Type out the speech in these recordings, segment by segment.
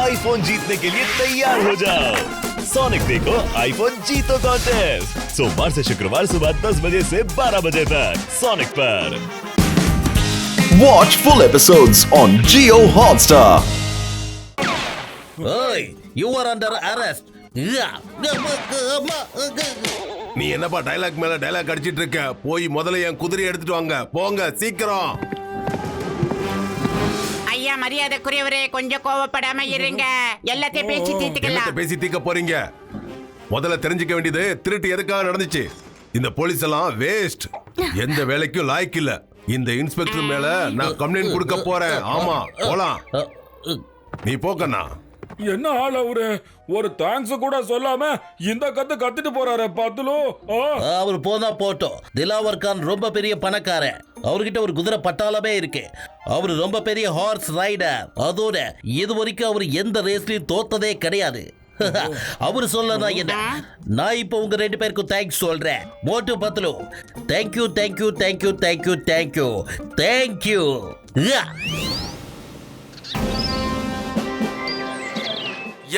IPhone जीतने के लिए तैयार हो जाओ। सोनिक देखो आईफोन जीतो कॉन्टेस्ट सोमवार से शुक्रवार सुबह 10 बजे से 12 बजे तक सोनिक पर। Watch full episodes on Jio Hotstar. Hey, you are under arrest. நீ என்னப்பா டைலாக் மேல டைலாக் அடிச்சிட்டு இருக்க? போய் முதல்ல என் குதிரையை எடுத்துட்டு வாங்க. போங்க சீக்கிரம். ஐயா மரியாதைக்குரியவரே கொஞ்சம் கோவப்படாம இருங்க. எல்லாத்தையும் பேசி தீர்த்துக்கலாம். பேசி தீர்க்க போறீங்க. முதல்ல தெரிஞ்சுக்க வேண்டியது திருட்டு எதுக்காக நடந்துச்சு. இந்த போலீஸ் எல்லாம் வேஸ்ட். எந்த வேலைக்கும் லாய்க்கு இல்ல. இந்த இன்ஸ்பெக்டர் மேல நான் கம்ப்ளைண்ட் கொடுக்க போறேன். ஆமா போலாம். நீ போக்கண்ணா. என்ன ஆள் அவரு? ஒரு தேங்க்ஸ் கூட சொல்லாம இந்த கத்திட்டு போறாரு பாத்துலோ. அவர் போனா போட்டோம். திலாவர் கான் ரொம்ப பெரிய பணக்காரன். அவர்கிட்ட ஒரு குதிரை பட்டாளமே இருக்கு. அவர் ரொம்ப பெரிய ஹார்ஸ் ரைடர். அதோட இது வரைக்கும் அவர் எந்த ரேஸ்லயும் தோத்ததே கிடையாது. அவர் சொல்லனா என்ன? நான் இப்போ உங்க ரெண்டு பேருக்கும் தேங்க்ஸ் சொல்றேன். Motu Patlu, thank you thank you thank you thank you thank you thank you.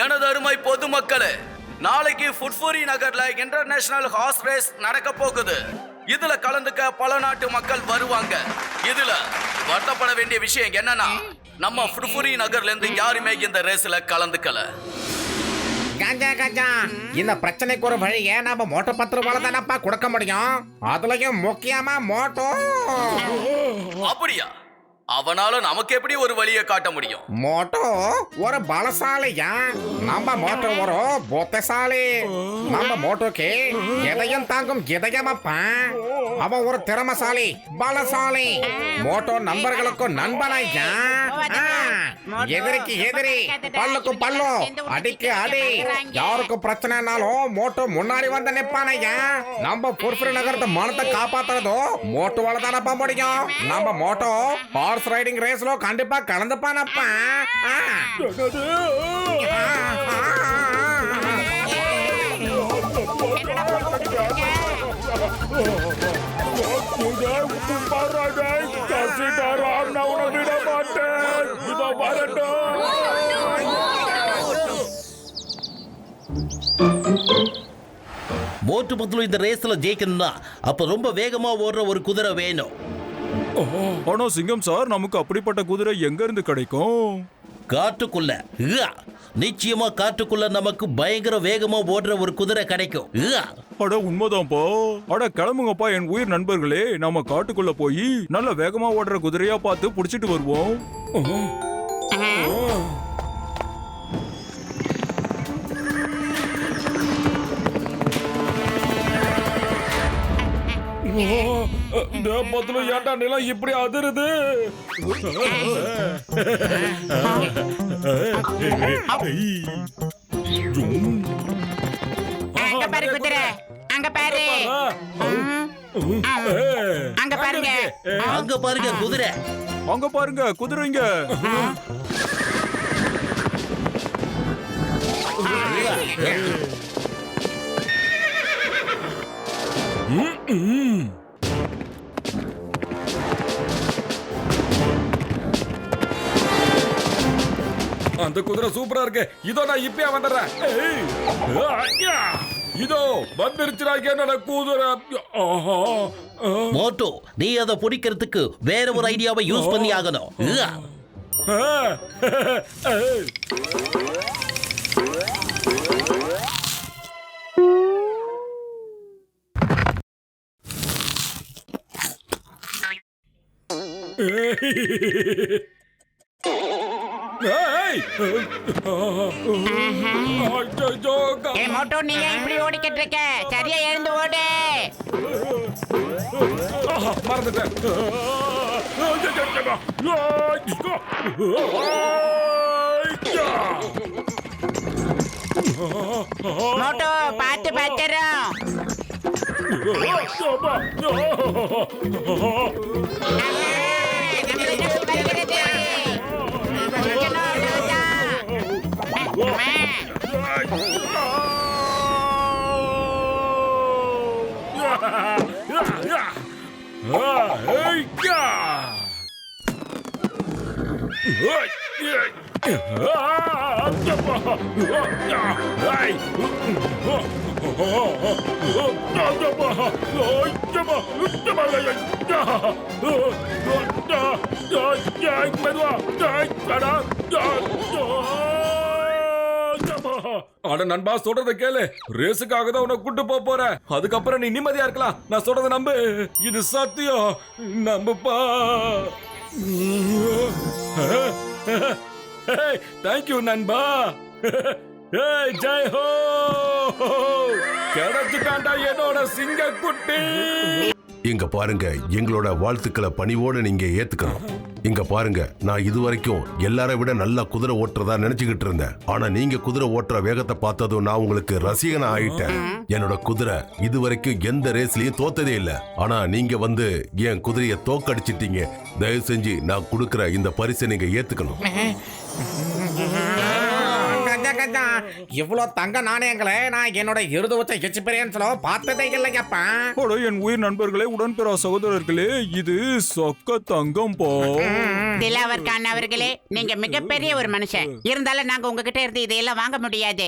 எனது அருமை பொதுமக்களே, நாளைக்கு ஃபுட்ஃபூரி நகர்ல இன்டர்நேஷனல் ஹார்ஸ் ரேஸ் நடக்க போகுது. இதுல கலந்துக்க பல நாட்டு மக்கள் வருவாங்க. இதுல வருத்தப்பட வேண்டிய விஷயம் என்னன்னா, நம்ம ஃபுட்ஃபூரி நகர்ல இருந்து யாருமே இந்த ரேஸ்ல கலந்துக்கல. இந்த பிரச்சனைக்கு ஒரு வழியை நாம மோட்டோ பத்திரவால தானப்பா கொடுக்க முடியும். அதுலயும் முக்கியமா மோட்டோ. அப்படியா? அவனால நமக்கு எப்படி ஒரு வழியை காட்ட முடியும்? மோட்டோ ஒரு பலசாலியா? நம்ம மோட்டோ ஒரு புத்திசாலி. நம்ம மோட்டோக்கு எதையும் தாங்கும் இதயமப்பா. அவன் ஒரு திறமசாலி, பலசாலி. மோட்டோ நண்பர்களுக்கு நண்பனையா. எதிரிக்கு எதிரி, பல்லுக்கு பல்லு, அடிக்கு அடி. யாருக்கும் பிரச்சனைனாலும் மோட்டோ முன்னாடி வந்து நிப்பானையா. நம்ம புர்ஃபுரி நகரத்தை மனத்தை காப்பாத்துறதோ மோட்டோவால தானப்பா முடியும். நம்ம மோட்டோ ஹார்ஸ் ரைடிங் ரேஸ்ல கண்டிப்பா கலந்துப்பானப்பா. மோட்டு பத்லு இந்த ரேஸ்ல ஜெயிக்கணும்னா அப்ப ரொம்ப வேகமா ஓடுற ஒரு குதிரை வேணும். ஆனா சிங்கம் சார், நமக்கு அப்படிப்பட்ட குதிரை எங்க இருந்து கிடைக்கும்? காட்டுக்குள்ள. நிச்சயமா காட்டுக்குள்ள நமக்கு பயங்கர வேகமா ஓடுற ஒரு குதிரை கிடைக்கும். அட உண்மைதான்ப்பா. அட கிளம்புங்கப்பா என் உயிர் நண்பர்களே. நம்ம காட்டுக்குள்ள போய் நல்ல வேகமா ஓடுற குதிரையா பார்த்து புடிச்சிட்டு வருவோம். பத்துல ஏன்டா நிலம் இப்படி அதிருது? அங்க பாரு குதிரை, அங்க பாரு. அங்க பாருங்க, அங்க பாருங்க குதிரை. அங்க பாருங்க குதிரைங்க. அந்த குதிரை சூப்பரா இருக்கு. இதோ நான் இப்பயே வந்துடுறேன். இதோ வந்துருச்சுடா என்னோட குதிரை. மோட்டோ, நீ அதை பிடிக்கிறதுக்கு வேற ஒரு ஐடியாவை யூஸ் பண்ணி ஆகணும். மோட்டோ நீ ஏன் இப்படி ஓடிக்கிட்டு இருக்க? சரியா எழுந்து ஓடு. மறந்துட்டேன். மோட்டோ பார்த்து பத்திரம். அட நண்பா, சொல்றத கேளு. ரேஸுக்காக தான் உன்னை கூட்டு போறேன். அதுக்கப்புறம் நீ நிம்மதியா இருக்கலாம். நான் சொல்றத நம்பு. இது சத்தியம். நம்புப்பா. தேங்க்யூ நண்பா. ஜெய் ஹோ. கிடைச்சிட்டாண்டா என்னோட சிங்க குட்டி. இங்க பாருங்க, எங்களோட வாழ்த்துக்களை பணிவோட நீங்க ஏத்துக்கணும். இங்க பாருங்க, நான் இதுவரைக்கும் எல்லாரை விட நல்லா குதிரை ஓட்டுறதா நினைச்சுக்கிட்டு இருந்தேன். ஆனா நீங்க குதிரை ஓட்டுற வேகத்தை பார்த்ததும் நான் உங்களுக்கு ரசிகனா ஆயிட்டேன். என்னோட குதிரை இதுவரைக்கும் எந்த ரேஸ்லயும் தோத்ததே இல்ல. ஆனா நீங்க வந்து என் குதிரையை தோக்கடிச்சிட்டீங்க. தயவு செஞ்சு நான் கொடுக்கிற இந்த பரிசை நீங்க ஏத்துக்கணும். இவ்வளவு தங்க நாணயங்களே நான் என்னோட இருது வச்ச எக்ஸ்பீரியன்ஸ்ல பார்த்ததே இல்லையப்பா. என் உயிர் நண்பர்களே, உடன்பிறா சகோதரர்களே, இது சொக்க தங்கம் போ. திலாவர் கான் அவர்களே, நீங்க மிகப்பெரிய ஒரு மனுஷன். இருந்தாலும் நாங்க உங்ககிட்ட இருந்து இதையெல்லாம் வாங்க முடியாது.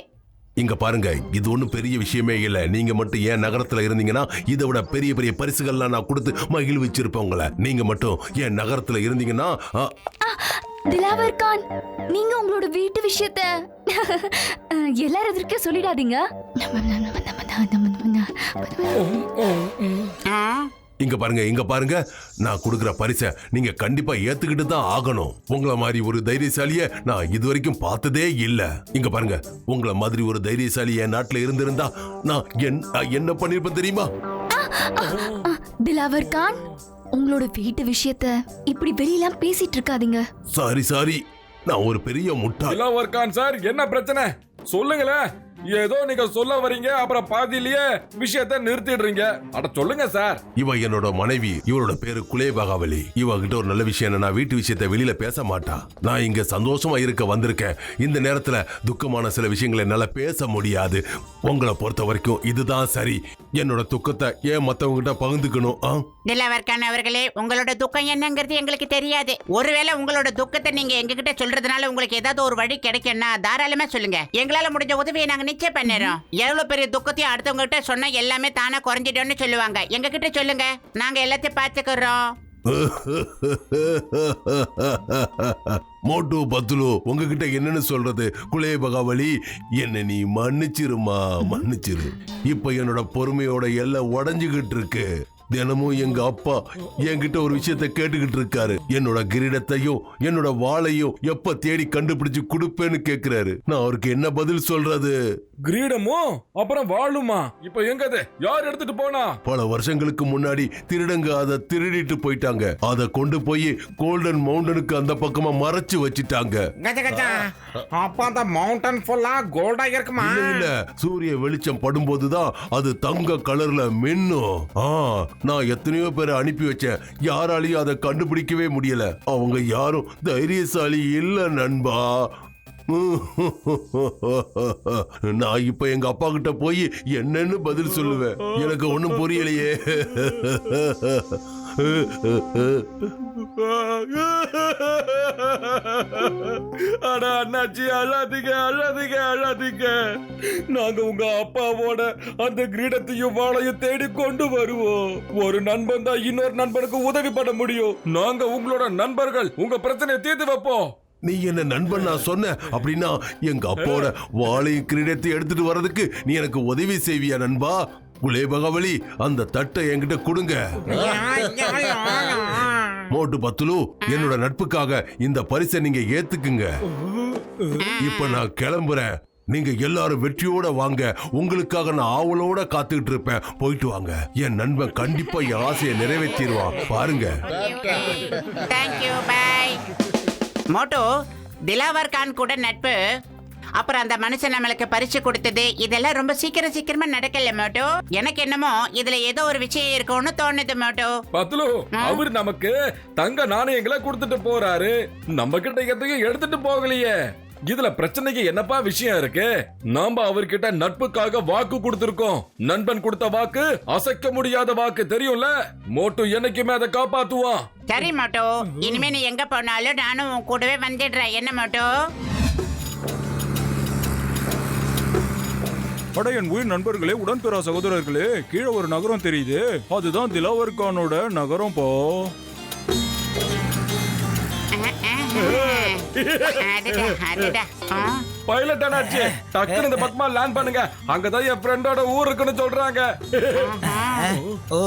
இங்க பாருங்க, இது ஒண்ணும் பெரிய விஷயமே இல்ல. நீங்க மட்டும் என் நகரத்துல இருந்தீங்கன்னா இதை விட பெரிய பெரிய பரிசுகள்லாம் நான் கொடுத்து மகிழ்விச்சிருப்பேன் உங்களை. நீங்க மட்டும் என் நகரத்துல இருந்தீங்கன்னா திலாவர் கான், நீங்க உங்களோட வீட்டு விஷயத்த எல்லாரும் எதிர்க்க சொல்லிடாதீங்க. இங்க பாருங்க, நான் கொடுக்கிற பரிசை நீங்க கண்டிப்பா ஏத்துக்கிட்டு தான் ஆகணும். உங்களை மாதிரி ஒரு தைரியசாலிய நான் இதுவரைக்கும் பார்த்ததே இல்ல. இங்க பாருங்க, உங்களை மாதிரி ஒரு தைரியசாலி என் நாட்டுல இருந்திருந்தா நான் என்ன பண்ணிருப்பேன் தெரியுமா? திலாவர் கான், உங்களோட வீட்டு விஷயத்த இப்படி வெளியெல்லாம் பேசிட்டு இருக்காதீங்க. சாரி, நான் ஒரு பெரிய முட்டாள். திலாவர் கான் சார், என்ன பிரச்சனை சொல்லுங்களேன். ஏதோ நீங்க சொல்ல வரீங்க, அப்புறம் பாதியிலேயே விஷயத்தை நிறுத்திடுறீங்க. அட சொல்லுங்க சார். இவ என்னோட மனைவி. இவரோட பேரு குலேபகாவலி. இவகிட்ட ஒரு நல்ல விஷயம், நான் வீட்டு விஷயத்தை வெளியில பேச மாட்டா. நான் இங்க சந்தோஷமா இருக்க வந்திருக்கேன். இந்த நேரத்துல துக்கமான சில விஷயங்களை என்னால பேச முடியாது. உங்களை பொறுத்த வரைக்கும் இதுதான் சரி. என்னோட துக்கத்தை ஏன் மத்தவங்க கிட்ட பகிர்ந்துக்கணும்? திலாவர் கான் அவர்களே, உங்களோட துக்கம் என்னங்கிறது எங்களுக்கு தெரியாது. ஒருவேளை உங்களோட துக்கத்தை நீங்க எங்ககிட்ட சொல்றதுனால உங்களுக்கு ஏதாவது ஒரு வழி கிடைக்கும்னா தாராளமா சொல்லுங்க. எங்களால முடிஞ்ச உதவியை நாங்க நிச்சயம் பண்ணிடுறோம். எவ்வளவு பெரிய துக்கத்தையும் அடுத்தவங்க கிட்ட சொன்னா எல்லாமே தானா குறைஞ்சிடும்னு சொல்லுவாங்க. எங்க கிட்ட சொல்லுங்க, நாங்க எல்லாத்தையும் பாத்துக்கிறோம். மோட்டு பத்துலு, உங்ககிட்ட என்னன்னு சொல்றது? குலேபகாவலி, என்ன நீ மன்னிச்சிரு. இப்ப என்னோட பொறுமையோட எல்லாம் உடஞ்சுகிட்டு இருக்கு. தினமும் எங்க அப்பா என்கிட்ட ஒரு விஷயத்த கேட்டுக்கிட்டு இருக்காரு. என்னோட கிரீடத்தையும் என்னோட வாளையும் எப்ப தேடி கண்டுபிடிச்சு கொடுப்பேன்னு கேக்குறாரு. நான் அவருக்கு என்ன பதில் சொல்றது? கிரீடமோ அப்புறம் வாளுமா இப்ப எங்கது? யார் எடுத்துட்டு போனா? பல வருஷங்களுக்கு முன்னாடி திருடங்க அதை திருடிட்டு போயிட்டாங்க. அதை கொண்டு போய் கோல்டன் மவுண்டனுக்கு அந்த பக்கமா மறைச்சு வச்சிட்டாங்க. அப்ப அந்த மவுண்டன் ஃபுல்லா கோல்டா இருக்குமா? இல்ல, சூரிய வெளிச்சம் படும்போதுதான் அது தங்க கலர்ல மின்னும். நான் எத்தனையோ பேரை அனுப்பி வச்சேன், யாராலையும் அதை கண்டுபிடிக்கவே முடியல. அவங்க யாரும் தைரியசாலி இல்ல நண்பா. நான் இப்ப எங்க அப்பா கிட்ட போய் என்னன்னு பதில் சொல்லுவேன்? எனக்கு ஒண்ணும் புரியலையே. அட அண்ணாச்சி, அழாதீங்க. நாங்க உங்க அப்பாவோட அந்த கிரீடத்தையும் வாளையும் தேடி கொண்டு வருவோம். ஒரு நண்பன் தான் இன்னொரு நண்பனுக்கு உதவி பண்ண முடியும். நாங்க உங்களோட நண்பர்கள். உங்க பிரச்சனையை தீர்த்து வைப்போம். நீ என்ன நண்பன் நான் சொன்ன அப்படின்னா எங்க அப்பாவோட வாளையும் கிரீடத்தை எடுத்துட்டு வர்றதுக்கு நீ எனக்கு உதவி செய்வியா நண்பா? குலேபகாவலி, அந்த தட்டை என்கிட்ட கொடுங்க. மோட்டு பத்துலு, என்னோட நட்புக்காக இந்த பரிசை நீங்க ஏத்துக்குங்க. இப்ப நான் கிளம்புறேன். நீங்க எல்லாரும் வெற்றியோட வாங்க. உங்களுக்காக நான் ஆவலோட காத்துக்கிட்டு இருப்பேன். போயிட்டு வாங்க. என் நண்பன் கண்டிப்பா என் ஆசையை நிறைவேற்றிடுவான். பாருங்க. Thank you, bye. மோட்டோ, திலாவர் கான் கூட நட்பு, அப்புறம் அந்த மனுஷன் நம்மளுக்கு பரிசு கொடுத்தது, இதெல்லாம் ரொம்ப சீக்கிரமா நடக்கல மோட்டோ. எனக்கு என்னமோ இதுல ஏதோ ஒரு விஷயம் இருக்கும்னு தோணுது மோட்டோ. பத்துலு, அவர் நமக்கு தங்க நாணயங்களை கொடுத்துட்டு போறாரு. நம்ம கிட்ட எதையும் எடுத்துட்டு போகலையே. இதுல பிரச்சனைக்கு என்னப்பா விஷயம் இருக்கு? நாம அவர்கிட்ட நட்புக்காக வாக்கு கொடுத்திருக்கோம். நண்பன் கொடுத்த வாக்கு அசைக்க முடியாத வாக்கு, தெரியும்ல? மோட்டு என்னைக்குமே அதை காப்பாத்துவான். சரி மோட்டோ, இனிமே நீ எங்க போனாலும் நானும் உன் கூடவே வந்துடுறேன். என்ன மோட்டோ? அட என் உயிர் நண்பர்களே, உடன்பிறா சகோதரர்களே, கீழே ஒரு நகரம் தெரியுது. அதுதான் திலாவர் கானோட நகரம் போ. பைலட் அண்ணாச்சி, டக்குனு இந்த பக்கமா லேண்ட் பண்ணுங்க. அங்கதான் என் ஃப்ரெண்டோட ஊர் இருக்குன்னு சொல்றாங்க. ஓ,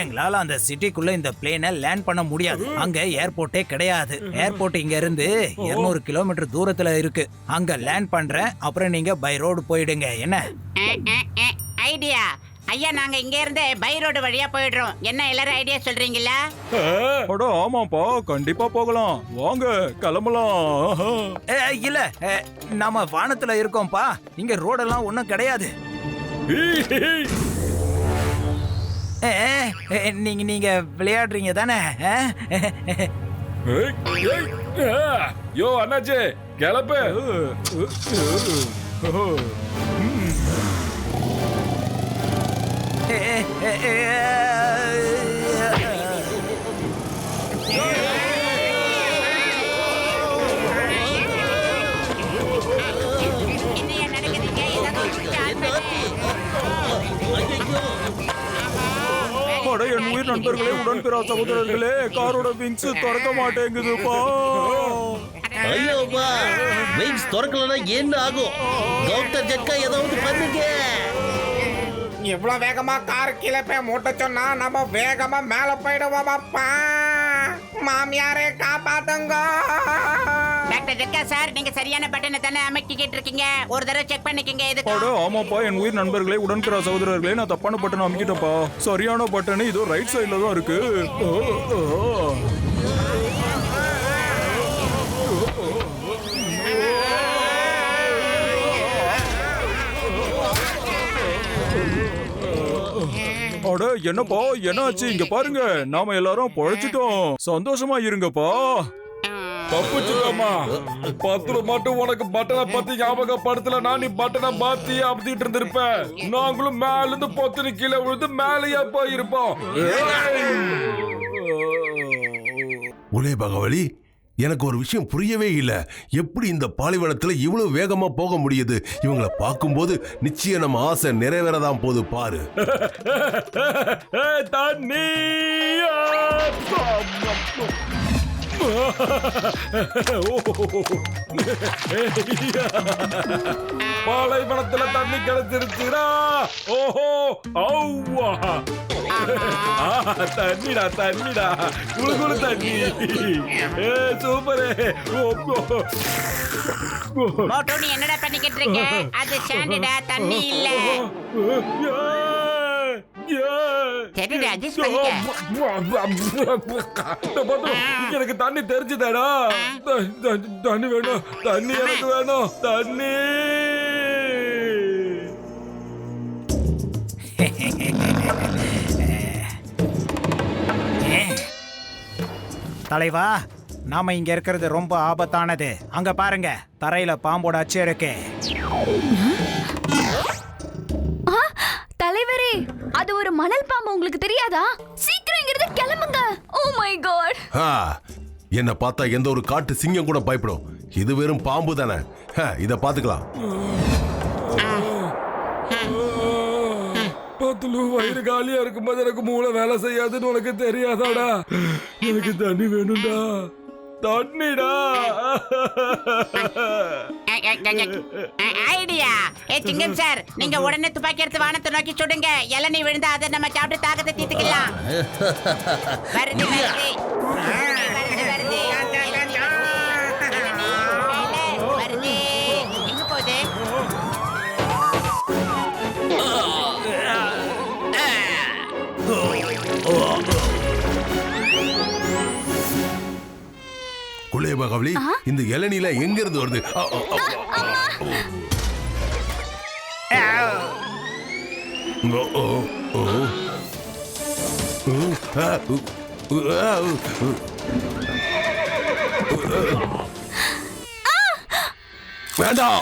எங்களால அந்த சிட்டிக்குள்ள இந்த பிளேனை லேண்ட் பண்ண முடியாது. அங்க ஏர்போர்ட்டே கிடையாது. ஏர்போர்ட் இங்க இருந்து 200 கிலோமீட்டர் தூரத்துல இருக்கு. அங்க லேண்ட் பண்றேன், அப்புறம் நீங்க பை ரோடு போயிடுங்க. என்ன ஐடியா? ஐயா, நாங்க இங்க இருந்து பை ரோடு வழியா போயிடுறோம். என்ன எல்லாரும் ஐடியா சொல்றீங்களா? அட ஆமாப்பா, கண்டிப்பா போகலாம். வாங்க கிளம்பலாம். இல்ல, நாம வானத்துல இருக்கோம்ப்பா. இங்க ரோடெல்லாம் ஒண்ணும் கிடையாது. நீங்க விளையாடுறீங்க தானே? யோ அண்ணாச்சி, கிளப்பு. என்னையா நடக்குதுங்க? அட என் உயிர் நண்பர்களே, உடன்பிறா சகோதரர்களே, காரோட விங்ஸ் திறக்க மாட்டேங்குதுப்பா. ஐயோப்பா, விங்ஸ் திறக்கலன்னா என்ன ஆகும்? டாக்டர் ஜட்கா ஏதாவது பண்ணுங்க. இவ்வளவு வேகமா கார் கீழே போய் மூட்ட சொன்னா நம்ம வேகமா மேல போயிடுவோம். அப்பா மாமியாரே காப்பாத்துங்க. டாக்டர் ஜட்கா சார், நீங்க சரியான பட்டனை தானே அமைக்கிட்டு இருக்கீங்க. ஒரு தடவை செக் பண்ணிக்கங்க. இதுக்கு அட ஆமாப்பா என் உயிர் நண்பர்களே, உடன்பிறா சகோதரர்களே, நான் தப்பான பட்டன் அமைக்கிட்டப்பா. சரியான பட்டன் இதோ ரைட் சைடுல தான் இருக்கு. அட என்னப்பா, என்னாச்சு? இங்க பாருங்க, நாம எல்லாரும் பொழைச்சிட்டோம். சந்தோஷமா இருங்கப்பா. தப்புச்சுக்கோமா. பத்துல மட்டும் உனக்கு பட்டனை பத்தி ஞாபகப்படுத்தல, நான் நீ பட்டனை பாத்தி அப்படிட்டு இருந்திருப்ப. நாங்களும் மேல இருந்து பொத்துனு கீழே விழுந்து மேலேயே போயிருப்போம். ஒரே பகவலி, எனக்கு ஒரு விஷயம் புரியவே இல்லை. எப்படி இந்த பாலைவனத்துல இவ்வளவு வேகமா போக முடியுது? இவங்களை பார்க்கும்போது நிச்சயம் நம்ம ஆசை நிறைவேறதான் போது பாரு. தண்ணி பாலைவனத்துல தண்ணி கிடைச்சிருச்சுடா. ஓஹோ, அவ்வா, தண்ணிடா தண்ணிடா, குளு தண்ணி. சூப்பரு. மோட்டோ, நீ என்னடா பண்ணிக்கிட்டு இருக்க? அது சாண்டுடா, தண்ணி இல்ல. சரிடா, அட்ஜஸ்ட் பண்ணிக்க. எனக்கு தண்ணி தெரிஞ்சுதாடா. தண்ணி வேணும், தண்ணி எனக்கு வேணும், தண்ணி. தலைவா, நாம இங்க இருக்கிறது ரொம்ப ஆபத்தானது. அங்க பாருங்க, தரையில பாம்போட அச்சு இருக்கு. தலைவரே, அது ஒரு மணல் பாம்பு. உங்களுக்கு தெரியாதா? சீக்கிரம் இங்கிருந்து கிளம்புங்க. Oh my God. என்ன பார்த்தா எந்த ஒரு காட்டு சிங்கம் கூட பயப்படும். இது வெறும் பாம்பு தானே. இத பாத்துக்கலாம். பத்துல வயிறு காலியா இருக்கும்போது எனக்கு மூளை வேலை செய்யாதுன்னு உனக்கு தெரியாதாடா? எனக்கு தண்ணி வேணும்டா, தண்ணிடா. ஐடியா. சிங்கம் சார், நீங்க உடனே துப்பாக்கி எடுத்து வானத்தை நோக்கி சுடுங்க. இளநீ விழுந்தா அதை நம்ம சாப்பிட்டு தாகத்தை தீர்த்துக்கலாம். வருது வருது வருது வருது. எங்க போகுது? குலே பகவலி, இந்த இளநீல எங்க இருந்து வருது? வேண்டாம்.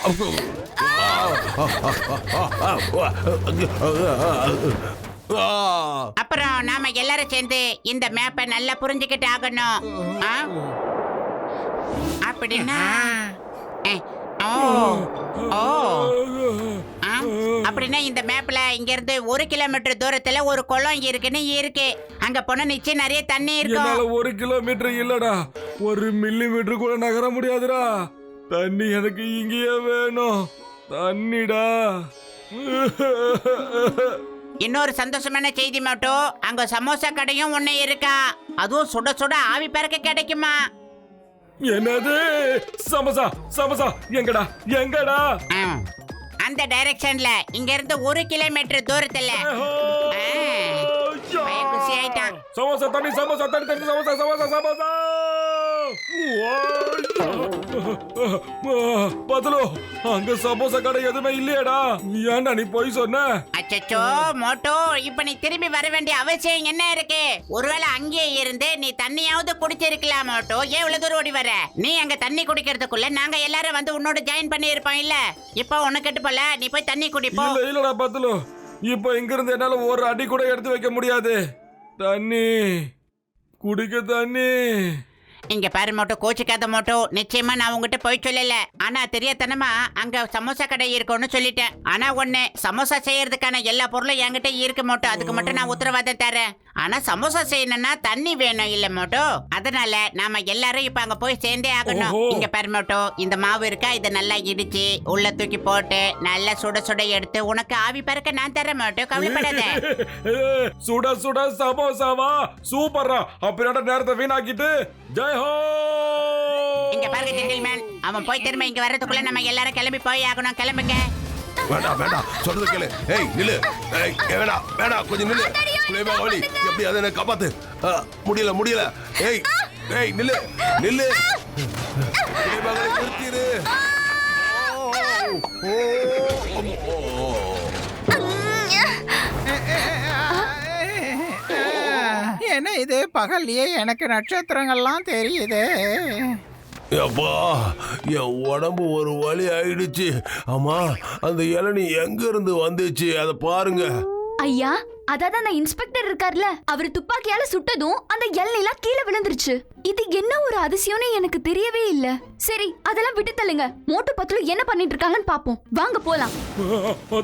அப்புறம் நாம எல்லாரும் சேர்ந்து இந்த மேப்பை நல்லா புரிஞ்சுக்கிட்டு ஆகணும். ஆ? அப்படின்னா ஓ ஓ ஆ? அப்படின்னா இந்த மேப்ல இங்க இருந்து 1 கிலோமீட்டர் தூரத்துல ஒரு குளம் இருக்குன்னு இருக்கு. அங்க போனா நிச்சயம் நிறைய தண்ணி இருக்கும். என்னால 1 கிலோமீட்டர் இல்லடா, 1 மில்லிமீட்டர் கூட நகர முடியாதுடா. தண்ணி எனக்கு இங்கேயே வேணும். தண்ணிடா. இன்னொரு சந்தோஷமான செய்தி மட்டும், அங்க சமோசா கடையும் ஒண்ணு இருக்கா. அதுவும் சுட சுட ஆவி பறக்க கிடைக்குமா? என்னது? சமோசா சமோசா எங்கடா எங்கடா? அந்த டைரக்ஷன்ல இங்க இருந்து 1 கிலோமீட்டர் தூரத்துல. குஷி ஆயிட்டான். சமோசா தண்ணி சமோசா தண்ணி தண்ணி சமோசா சமோசா சமோசா. பதலு, அங்க சமோசா கடை எதுவுமே இல்லையடா. ஏன்டா நீ போய் சொன்ன? அச்சச்சோ மோட்டோ, இப்ப நீ திரும்பி வர வேண்டிய அவசியம் என்ன இருக்கு? ஒருவேளை அங்கேயே இருந்து நீ தண்ணியாவது குடிச்சிருக்கலாம் மோட்டோ. ஏன் இவ்வளவு தூரம் ஓடி வர? நீ அங்க தண்ணி குடிக்கிறதுக்குள்ள நாங்க எல்லாரும் வந்து உன்னோட ஜாயின் பண்ணி இருப்போம் இல்ல? இப்ப உனக்கு கெட்டு போல, நீ போய் தண்ணி குடிப்போ. இல்லடா பதலு, இப்ப இங்க இருந்து என்னால ஒரு அடி கூட எடுத்து வைக்க முடியாது. தண்ணி குடிக்க தண்ணி. இங்க பாரு மோட்டோ, கோச்சிக்காத மோட்டோ. நிச்சயமா நான் உங்ககிட்ட போய் சொல்லல. ஆனா தெரியாதனமா அங்க சமோசா கடை இருக்கும்னு சொல்லிட்டேன். ஆனா ஒண்ணு, சமோசா செய்யறதுக்கான எல்லா பொருளும் என்கிட்ட இருக்கு மோட்டோ. அதுக்கு மட்டும் நான் உத்தரவாதம் தரேன். ஆனா சமோசா செய்யணும்னா தண்ணி வேணும் இல்ல மோட்டோ. அதனால நாம எல்லாரும் இப்ப அங்க போய் சேர்ந்தே ஆகணும். இங்க பாரு மோட்டோ, இந்த மாவு இருக்கா, இதை நல்லா இடிச்சு உள்ள தூக்கி போட்டு நல்லா சுட சுட எடுத்து உனக்கு ஆவி பறக்க நான் தரேன் மோட்டோ. கவலைப்படாத. சுட சுட சமோசாவா? சூப்பரா. அப்படியோட நேரத்தை வீணாக்கிட்டு ஜெய் ஹோ. இங்க பாருங்க ஜென்டில்மேன், அவன் போய் திரும்ப இங்க வர்றதுக்குள்ள நம்ம எல்லாரும் கிளம்பி போய் ஆகணும். கிளம்புங்க. வேண்டாம் வேண்டாம், சொல்றது கேளு. ஏய் நில்லு. ஏய் வேண்டாம் வேண்டாம், கொஞ்சம் நில்லு. சுலைமா வலி, எப்படி அதை என்ன காப்பாத்து. முடியல முடியல. ஏய் ஏய் நில்லு நில்லு. சுலைமா வலி, நிறுத்திடு. என்ன இது, பகல்லையே எனக்கு நட்சத்திரங்கள்லாம் தெரியுது. அப்பா, என் உடம்பு ஒரு வலி ஆயிடுச்சு. ஆமா, அந்த இளநீ எங்க இருந்து வந்துச்சு அதை பாருங்க. ஐயா, அதாவது அந்த இன்ஸ்பெக்டர் இருக்கார்ல, அவர் துப்பாக்கியால சுட்டதும் அந்த எல்லாம் கீழே விழுந்துருச்சு. இது என்ன ஒரு அதிசயம்னு எனக்கு தெரியவே இல்ல. சரி, அதெல்லாம் விட்டு தள்ளுங்க. மோட்டு பத்துல என்ன பண்ணிட்டு இருக்காங்கன்னு பாப்போம். வாங்க போலாம்.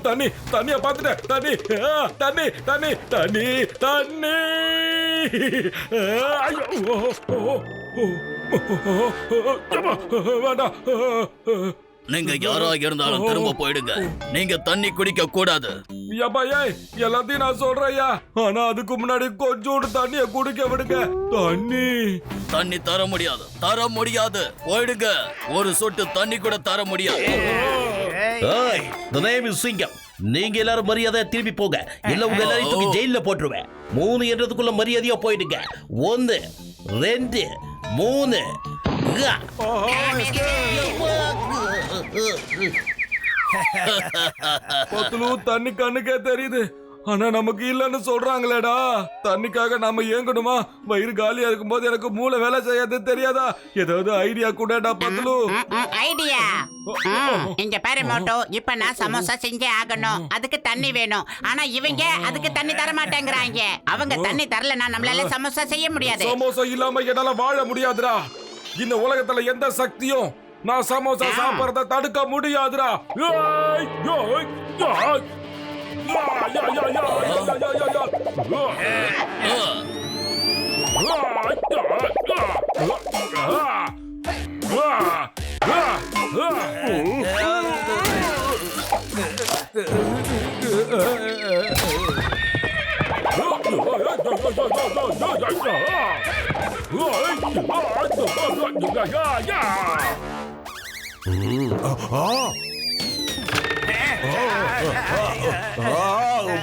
தண்ணி தண்ணிய பாத்துட்டேன். தண்ணி தண்ணி தண்ணி தண்ணி தண்ணி. வேண்டாம். நீங்க யாரா இருந்தாலும் திரும்ப போயிடுங்க. நீங்க தண்ணி குடிக்க கூடாது. எல்லாத்தையும் நான் சொல்றேயா, ஆனா அதுக்கு முன்னாடி கொஞ்சோண்டு தண்ணிய குடிக்க விடுங்க. தண்ணி தண்ணி தர முடியாது, தர முடியாது. போயிடுங்க. ஒரு சொட்டு தண்ணி கூட தர முடியாது. சிங்கம், நீங்க எல்லாரும் மரியாதை திரும்பி போங்க. இல்ல உங்க எல்லாரையும் தூக்கி ஜெயில போட்டுருவேன். 3 என்றதுக்குள்ள மரியாதையா போயிடுங்க. 1 2 3. பத்துலு, தண்ணி கண்ணுக்கே தெரியுது, ஆனா நமக்கு இல்லன்னு சொல்றாங்களேடா. தண்ணிக்காக நாம ஏங்கணுமா? வயிறு காலியா இருக்கும் போது எனக்கு மூளை வேலை செய்யாது தெரியாதா? ஏதாவது ஐடியா கூடடா பத்துலு. ஐடியா? இங்க பாரு மோட்டோ, இப்ப நான் சமோசா செஞ்சே ஆகணும். அதுக்கு தண்ணி வேணும். ஆனா இவங்க அதுக்கு தண்ணி தர மாட்டேங்கிறாங்க. அவங்க தண்ணி தரலன்னா நம்மளால சமோசா செய்ய முடியாது. சமோசா இல்லாம என்னால வாழ முடியாதுடா. இந்த உலகத்துல எந்த சக்தியும் நான் சமோசா சாப்பிடறத தடுக்க முடியாதுடா.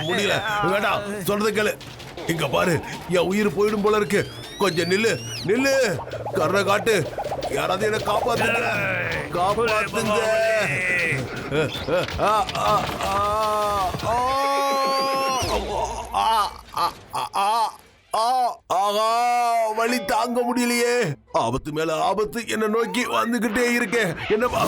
முடியல. வேண்டாம், சொல்றது கேளு. இங்க பாரு, என் உயிர் போயிடும் போல இருக்கு. கொஞ்சம் நில்லு நில்லு. கர்ற காட்டு. யாராவது என்ன காப்பாத்துங்க, காப்பாத்துங்க. ஆகா, வலி தாங்க முடியலையே. ஆபத்து மேல ஆபத்து என்ன நோக்கி வந்துகிட்டே இருக்கே. என்னப்பா?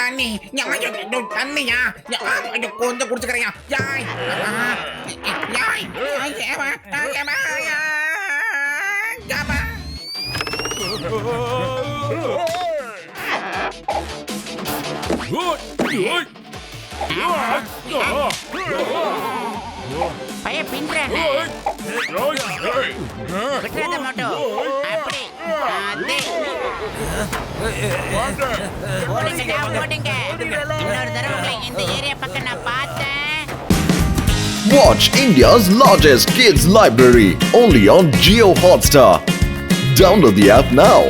தண்ணி தண்ணியா கொஞ்சம் குடிச்சுக்கிறியா யாய் யாய் பைய பின்றானே விட்டுறத மட்டும் அப்படி அதே ஓடுங்கடா ஓடுங்க இன்னொரு தடவை உங்களை இந்த ஏரியா பக்கம் நான் பார்த்தேன். Watch India's largest kids library only on Jio Hotstar. Download the app now.